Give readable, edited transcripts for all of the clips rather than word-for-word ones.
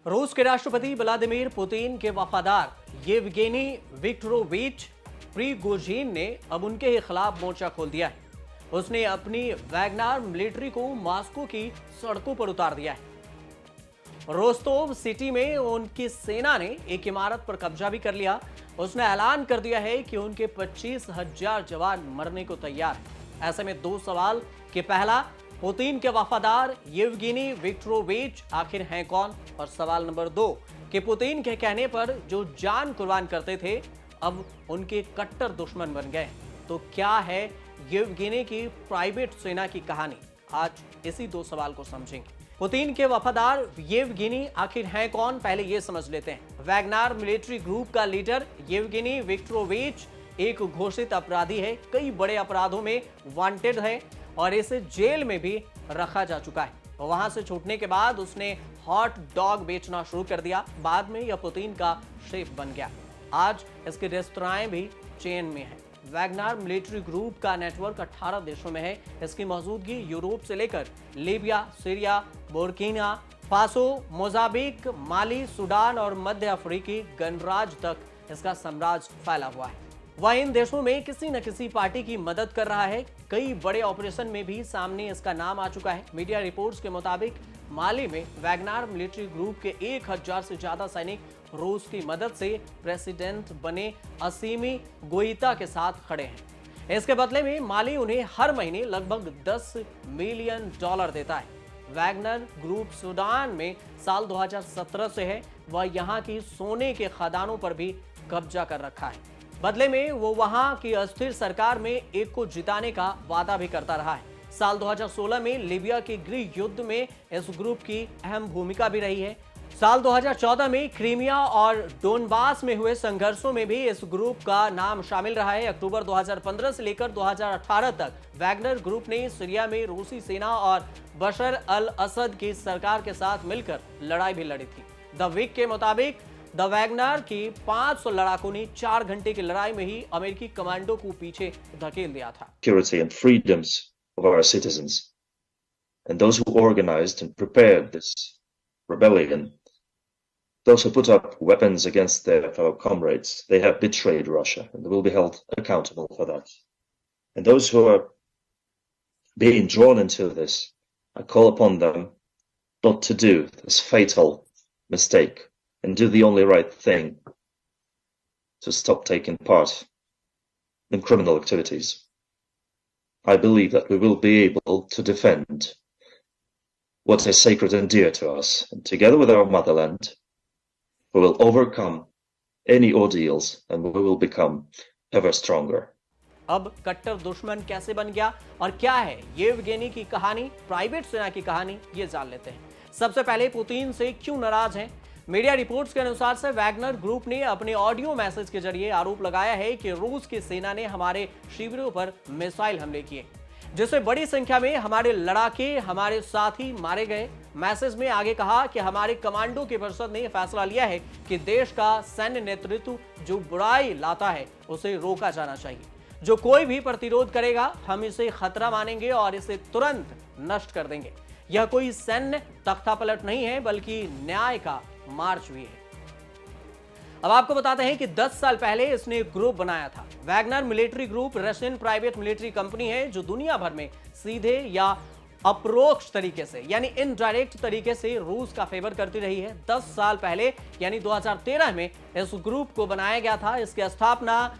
रूस के राष्ट्रपति व्लादिमीर पुतिन के वफादार येवगेनी विक्टोरोविच प्रिगोजिन ने अब उनके ही खिलाफ मोर्चा खोल दिया है। उसने अपनी वैगनर मिलिट्री को मॉस्को की सड़कों पर उतार दिया है। रोस्तोव सिटी में उनकी सेना ने एक इमारत पर कब्जा भी कर लिया। उसने ऐलान कर दिया है कि उनके 25,000 जवान मरने को तैयार हैं। ऐसे में दो सवाल कि पहला, पुतिन के वफादार येवगेनी विक्टोरोविच आखिर हैं कौन, और सवाल नंबर 2 कि पुतिन के कहने पर जो जान कुर्बान करते थे अब उनके कट्टर दुश्मन बन गए। तो क्या है येवगेनी की प्राइवेट सेना की कहानी? आज इसी दो सवाल को समझेंगे। पुतिन के वफादार येवगेनी आखिर हैं कौन, पहले यह समझ लेते हैं। वैगनर मिलिट्री ग्रुप का लीडर येवगेनी विक्टोरोविच एक घोषित अपराधी है, कई बड़े अपराधों में वांटेड है और इसे जेल में भी रखा जा चुका है। वहां से छूटने के बाद उसने हॉट डॉग बेचना शुरू कर दिया। बाद में यह पुतिन का शेफ बन गया। आज इसके रेस्तराएं भी चेन में हैं। वैगनर मिलिट्री ग्रुप का नेटवर्क 18 देशों में है। इसकी मौजूदगी यूरोप से लेकर Libya, Syria, Burkina Faso, Mozambique, Mali, Sudan और मध्य अफ्रीकी गणराज्य तक इसका साम्राज्य फैला हुआ है। वह इन देशों में किसी न किसी पार्टी की मदद कर रहा है। कई बड़े ऑपरेशन में भी सामने इसका नाम आ चुका है। मीडिया रिपोर्ट्स के मुताबिक माली में वैगनर मिलिट्री ग्रुप के 1000 से ज्यादा सैनिक रूस की मदद से प्रेसिडेंट बने असीमी गोइता के साथ खड़े हैं। इसके बदले में माली उन्हें हर महीने लगभग $10 मिलियन देता है। वैगनर ग्रुप सूडान में साल 2017 से है। वह यहाँ की सोने के खदानों पर भी कब्जा कर रखा है। बदले में वो वहां की अस्थिर सरकार में एक को जिताने का वादा भी करता रहा है। साल 2016 में लीबिया के गृह युद्ध में इस ग्रुप की अहम भूमिका भी रही है। साल 2014 में क्रीमिया और डोनबास में हुए संघर्षों में भी इस ग्रुप का नाम शामिल रहा है। अक्टूबर 2015 से लेकर 2018 तक वैगनर ग्रुप ने सीरिया में रूसी सेना और बशर अल असद की सरकार के साथ मिलकर लड़ाई भी लड़ी थी। द वीक के मुताबिक द वैगनर की 500 लड़ाकों ने 4 घंटे की लड़ाई में ही अमेरिकी कमांडो को पीछे धकेल दिया था। Security and freedoms of our citizens, and those who organized and prepared this rebellion, those who put up weapons against their fellow comrades, they have betrayed Russia and they will be held accountable for that. And those who are being drawn into this, I call upon them not to do this fatal mistake and do the only right thing to stop taking part in criminal activities. I believe that we will be able to defend what is sacred and dear to us, and together with our motherland, we will overcome any ordeals and we will become ever stronger. अब कट्टर दुश्मन कैसे बन गया और क्या है Yevgeny की कहानी, प्राइवेट सेना की कहानी, ये जान लेते हैं। सबसे पहले पुतिन से क्यों नाराज हैं? मीडिया रिपोर्ट्स के अनुसार से वैगनर ग्रुप ने अपने ऑडियो मैसेज के जरिए आरोप लगाया है कि रूस की सेना ने हमारे शिविरों पर मिसाइल हमले किए, जिससे बड़ी संख्या में हमारे लड़ाके, हमारे साथी मारे गए। मैसेज में आगे कहा कि हमारे कमांडो की परिषद ने फैसला लिया है कि देश का सैन्य नेतृत्व जो बुराई लाता है उसे रोका जाना चाहिए। जो कोई भी प्रतिरोध करेगा हम इसे खतरा मानेंगे और इसे तुरंत नष्ट कर देंगे। यह कोई सैन्य तख्तापलट नहीं है बल्कि न्याय का मार्च भी है। अब आपको बताते हैं कि 10 साल पहले इसने एक ग्रुप बनाया था। Wagner military group Russian private military company है जो दुनिया भर में सीधे या अपरोक्ष तरीके से यानी इनडायरेक्ट तरीके से रूस का फेवर करती रही है। 10 साल पहले यानी 2013 में इस ग्रुप को बनाया गया था। इसकी स्थापना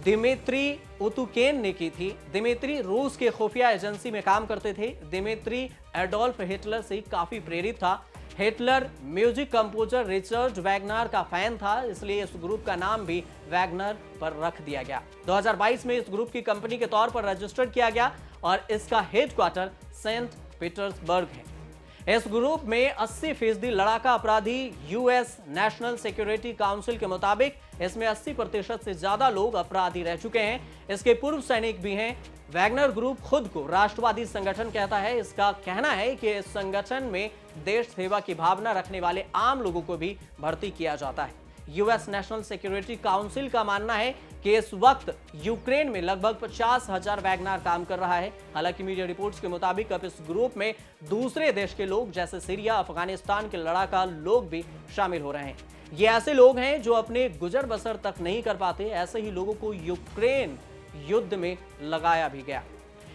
दिमित्री उतुकेन ने की थी। दिमित्री रूस के खुफिया एजेंसी में काम करते थे। दिमित्री एडोल्फ हिटलर से काफी प्रेरित था। Hitler music composer Richard Wagner का फैन था, इसलिए इस ग्रुप का नाम भी वैगनर पर रख दिया गया। 2022 में इस ग्रुप की कंपनी के तौर पर रजिस्टर्ड किया गया और इसका हेडक्वार्टर सेंट पीटर्सबर्ग है। इस ग्रुप में 80% लड़ाका अपराधी। यूएस नेशनल सिक्योरिटी काउंसिल के मुताबिक इसमें 80% से ज्यादा लोग अपराधी रह चुके हैं। इसके पूर्व सैनिक भी हैं। वैगनर ग्रुप खुद को राष्ट्रवादी संगठन कहता है। इसका कहना है कि इस संगठन में देश सेवा की भावना रखने वाले आम लोगों को भी भर्ती किया जाता है। यूएस नेशनल सिक्योरिटी काउंसिल का मानना है कि इस वक्त यूक्रेन में लगभग 50,000 वैगनार काम कर रहा है। हालांकि मीडिया रिपोर्ट्स के मुताबिक अब इस ग्रुप में दूसरे देश के लोग जैसे सीरिया, अफगानिस्तान के लड़ाका लोग भी शामिल हो रहे हैं। ये ऐसे लोग हैं जो अपने गुजर बसर तक नहीं कर पाते। ऐसे ही लोगों को यूक्रेन युद्ध में लगाया भी गया।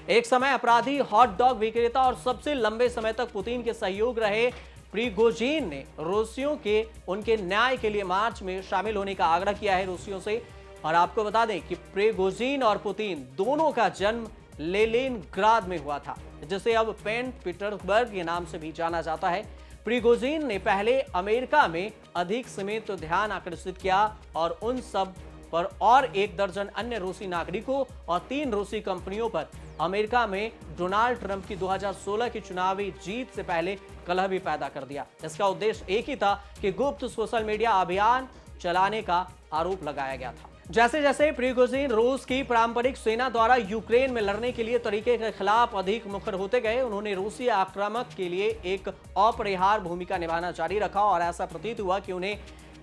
एक समय अपराधी, हॉट डॉग विक्रेता और सबसे लंबे समय तक पुतिन के सहयोग रहे प्रिगोजिन ने रूसियों के उनके न्याय के लिए मार्च में शामिल होने का आग्रह किया है रूसियों से। और आपको बता दें कि प्रिगोजिन और पुतिन दोनों का जन्म लेनिनग्राद में हुआ था, जिसे अब पेंट पीटर्सबर्ग के नाम से भी जाना जाता है। प्रिगोजिन ने पहले अमेरिका में अधिक सीमित ध्यान आकर्षित किया और उन सब पर और 1 दर्जन अन्य रूसी नागरिकों और 3 रूसी कंपनियों पर अमेरिका में डोनाल्ड ट्रंप की 2016 की चुनावी जीत से पहले कलह भी पैदा कर दिया। इसका उद्देश्य एक ही था कि गुप्त सोशल मीडिया अभियान चलाने का आरोप लगाया गया था। जैसे जैसे प्रिगोजिन रूस की पारंपरिक सेना द्वारा यूक्रेन में लड़ने के लिए तरीके के खिलाफ अधिक मुखर होते गए, उन्होंने रूसी आक्रामक के लिए एक अपरिहार्य भूमिका निभाना जारी रखा और ऐसा प्रतीत हुआ कि उन्हें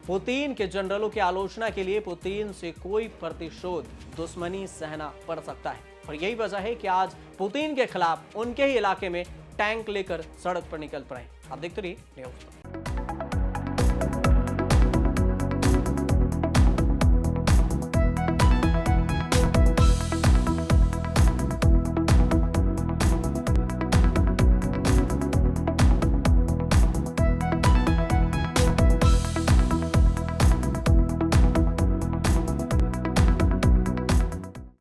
पुतिन के जनरलों की आलोचना के लिए पुतिन से कोई प्रतिशोध दुश्मनी सहना पड़ सकता है। और यही वजह है कि आज पुतिन के खिलाफ उनके ही इलाके में टैंक लेकर सड़क पर निकल पड़े। आप देखते रहिए न्यूज़।